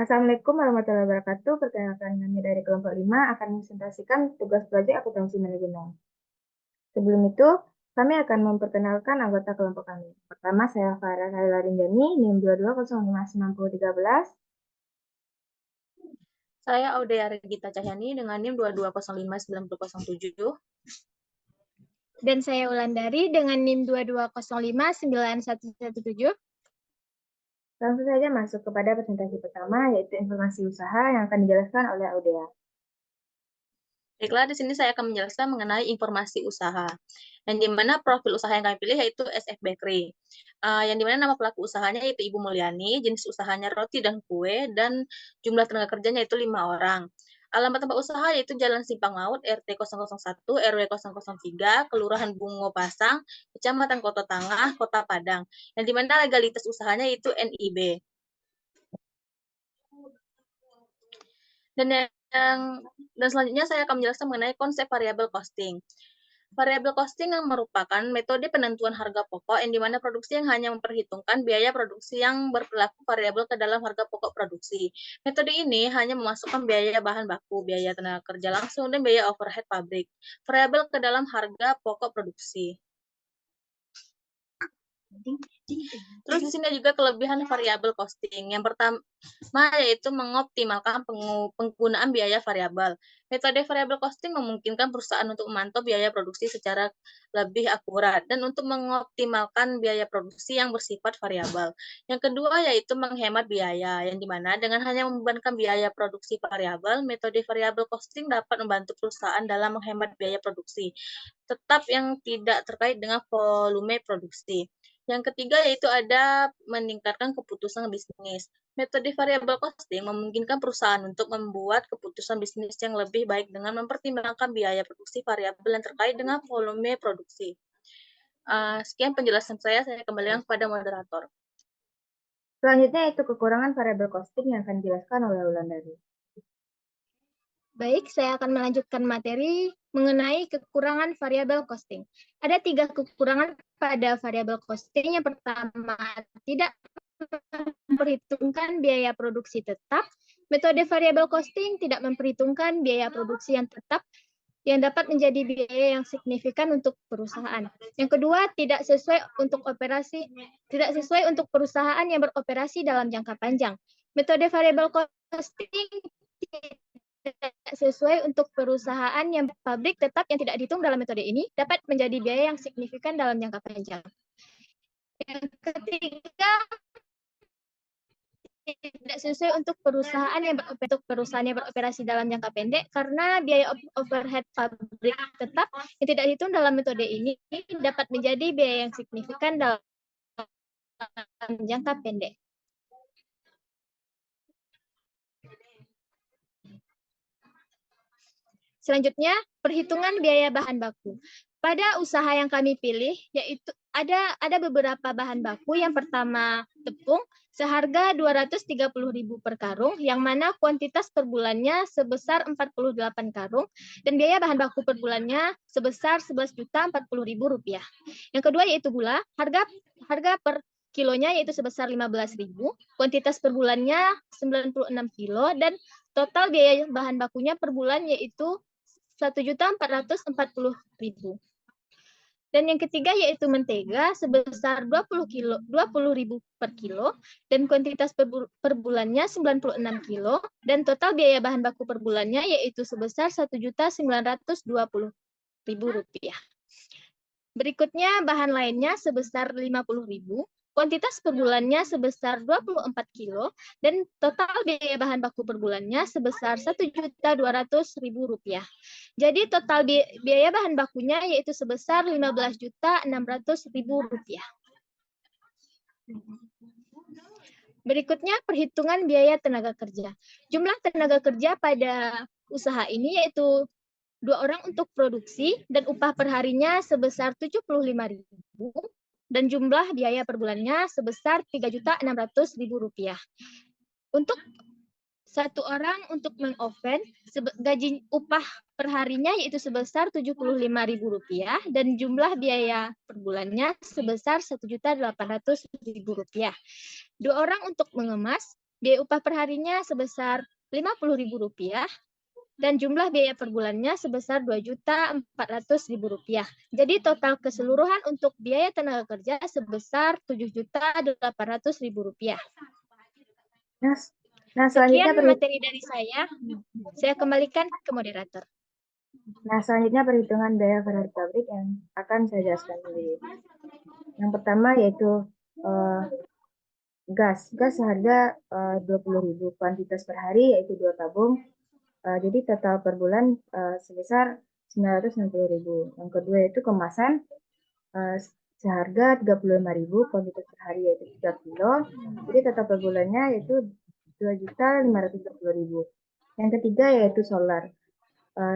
Assalamualaikum warahmatullahi wabarakatuh. Perkenalkan kami dari kelompok 5 akan mempresentasikan tugas proyek akuntansi manajemen. Sebelum itu, kami akan memperkenalkan anggota kelompok kami. Pertama, saya Farah Laila Rinjani, NIM 22059013. Saya Audea Regita Cahyani dengan NIM 22059007. Dan saya Wulandari dengan NIM 22059117. Langsung saja masuk kepada presentasi pertama, yaitu informasi usaha yang akan dijelaskan oleh Audea. Baiklah, di sini saya akan menjelaskan mengenai informasi usaha. Yang dimana profil usaha yang kami pilih yaitu SF Bakery. Yang dimana nama pelaku usahanya yaitu Ibu Mulyani, jenis usahanya roti dan kue, dan jumlah tenaga kerjanya itu 5 orang. Alamat tempat usaha yaitu Jalan Simpang Maut, RT 001, RW 003, Kelurahan Bungo Pasang, Kecamatan Kota Tangah, Kota Padang. Yang dimana legalitas usahanya itu NIB. Dan selanjutnya saya akan menjelaskan mengenai konsep variabel costing. Variabel costing yang merupakan metode penentuan harga pokok yang dimana produksi yang hanya memperhitungkan biaya produksi yang berperilaku variabel ke dalam harga pokok produksi. Metode ini hanya memasukkan biaya bahan baku, biaya tenaga kerja langsung, dan biaya overhead pabrik. Variabel ke dalam harga pokok produksi. Terus di sini juga kelebihan variabel costing. Yang pertama yaitu mengoptimalkan penggunaan biaya variabel. Metode variabel costing memungkinkan perusahaan untuk memantau biaya produksi secara lebih akurat dan untuk mengoptimalkan biaya produksi yang bersifat variabel. Yang kedua yaitu menghemat biaya, yang dimana dengan hanya membebankan biaya produksi variabel, metode variabel costing dapat membantu perusahaan dalam menghemat biaya produksi, tetap yang tidak terkait dengan volume produksi. Yang ketiga yaitu ada meningkatkan keputusan bisnis. Metode variabel costing memungkinkan perusahaan untuk membuat keputusan bisnis yang lebih baik dengan mempertimbangkan biaya produksi variabel yang terkait dengan volume produksi. Sekian penjelasan saya kembalikan kepada moderator. Selanjutnya itu kekurangan variabel costing yang akan dijelaskan oleh Wulandari. Baik, saya akan melanjutkan materi mengenai kekurangan variabel costing. Ada 3 kekurangan pada variabel costing. Yang pertama, tidak memperhitungkan biaya produksi tetap. Metode variabel costing tidak memperhitungkan biaya produksi yang tetap yang dapat menjadi biaya yang signifikan untuk perusahaan. Yang kedua, tidak sesuai untuk perusahaan yang beroperasi dalam jangka panjang. Metode variabel costing tidak sesuai untuk perusahaan yang pabrik tetap yang tidak dihitung dalam metode ini dapat menjadi biaya yang signifikan dalam jangka panjang. Yang ketiga, tidak sesuai untuk perusahaan yang beroperasi dalam jangka pendek karena biaya overhead pabrik tetap yang tidak dihitung dalam metode ini dapat menjadi biaya yang signifikan dalam jangka pendek. Selanjutnya, perhitungan biaya bahan baku. Pada usaha yang kami pilih, yaitu ada beberapa bahan baku. Yang pertama, tepung, seharga 230.000 per karung, yang mana kuantitas per bulannya sebesar 48 karung, dan biaya bahan baku per bulannya sebesar 11.040.000 rupiah. Yang kedua yaitu gula, harga per kilonya yaitu sebesar 15.000, kuantitas per bulannya 96 kilo, dan total biaya bahan bakunya per bulan yaitu 1.440.000. Dan yang ketiga yaitu mentega sebesar 20.000 per kilo dan kuantitas per bulannya 96 kilo dan total biaya bahan baku per bulannya yaitu sebesar 1.920.000 rupiah. Berikutnya bahan lainnya sebesar 50.000, kuantitas per bulannya sebesar 24 kilo, dan total biaya bahan baku per bulannya sebesar 1.200.000 rupiah. Jadi total biaya bahan bakunya yaitu sebesar 15.600.000 rupiah. Berikutnya perhitungan biaya tenaga kerja. Jumlah tenaga kerja pada usaha ini yaitu 2 orang untuk produksi dan upah per harinya sebesar 75.000 dan jumlah biaya per bulannya sebesar 3.600.000 rupiah. Untuk 1 orang untuk mengoven gaji upah per harinya yaitu sebesar 75.000 rupiah dan jumlah biaya per bulannya sebesar 1.800.000 rupiah. 2 orang untuk mengemas biaya upah perharinya sebesar Rp50.000 dan jumlah biaya per bulannya sebesar Rp2.400.000. Jadi total keseluruhan untuk biaya tenaga kerja sebesar Rp7.800.000. Nah, nah Sekian selanjutnya materi dari saya. Saya kembalikan ke moderator. selanjutnya perhitungan biaya per hari pabrik yang akan saya jelaskan sendiri. Yang pertama yaitu gas. Gas seharga 20.000, kuantitas per hari yaitu 2 tabung. Jadi total per bulan sebesar 960.000. Yang kedua yaitu kemasan seharga 35.000, kuantitas per hari yaitu 3 kilo. Jadi total per bulannya yaitu 2.520.000. Yang ketiga yaitu solar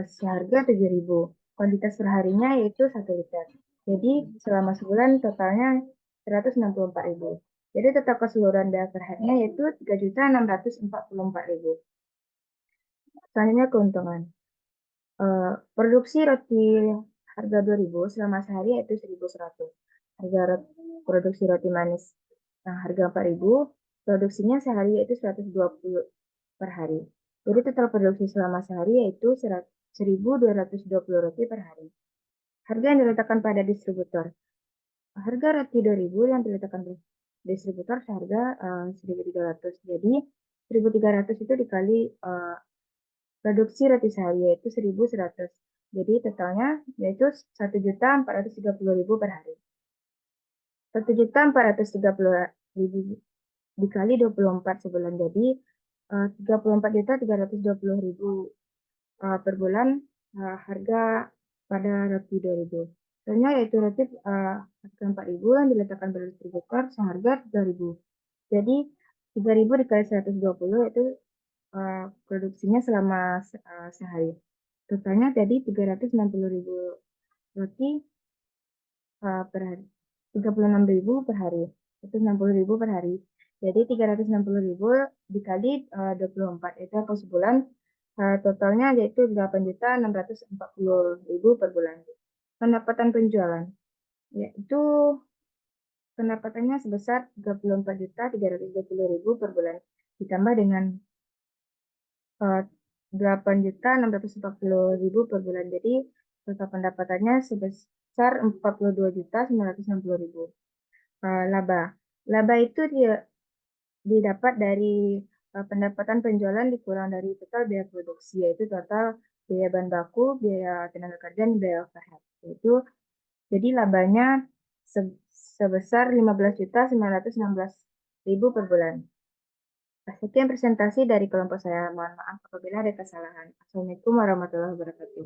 seharga 7.000, kuantitas perharinya yaitu 1 liter. Jadi selama sebulan totalnya 164.000. Jadi total keseluruhan biaya per harinya yaitu 3.644.000. Selanjutnya keuntungan. Produksi roti harga 2.000 selama sehari yaitu 1.100. Harga produksi roti manis yang harga 4.000, produksinya sehari yaitu 120 per hari. Jadi total produksi selama sehari yaitu 1.220 roti per hari. Harga yang diletakkan pada distributor. Harga roti 2.000 yang diletakkan di distributor seharga 1.300. Jadi 1.300 itu dikali produksi roti sehari yaitu 1.100. Jadi totalnya yaitu 1.430.000 per hari. 1.430.000 dikali 24 sebulan. Jadi 34.320.000 per bulan harga pada roti 2.000. Contohnya yaitu roti harga 4.000 yang diletakkan pada distributor seharga 3.000. Jadi 3.000 dikali 120 itu produksinya selama sehari. Totalnya jadi 360.000 roti per hari. 36.000 per hari. 160.000 per hari. Jadi 360.000 dikali 24 itu per sebulan. Totalnya yaitu 8.640.000 per bulan. Pendapatan penjualan yaitu pendapatannya sebesar 34.320.000 per bulan ditambah dengan 8.640.000 per bulan. Jadi total pendapatannya sebesar 42.960.000. Laba. Laba itu didapat dari pendapatan penjualan dikurang dari total biaya produksi, yaitu total biaya bahan baku, biaya tenaga kerja, dan biaya overhead. Jadi labanya sebesar 15.916.000 per bulan. Sekian presentasi dari kelompok saya. Mohon maaf apabila ada kesalahan. Assalamualaikum warahmatullahi wabarakatuh.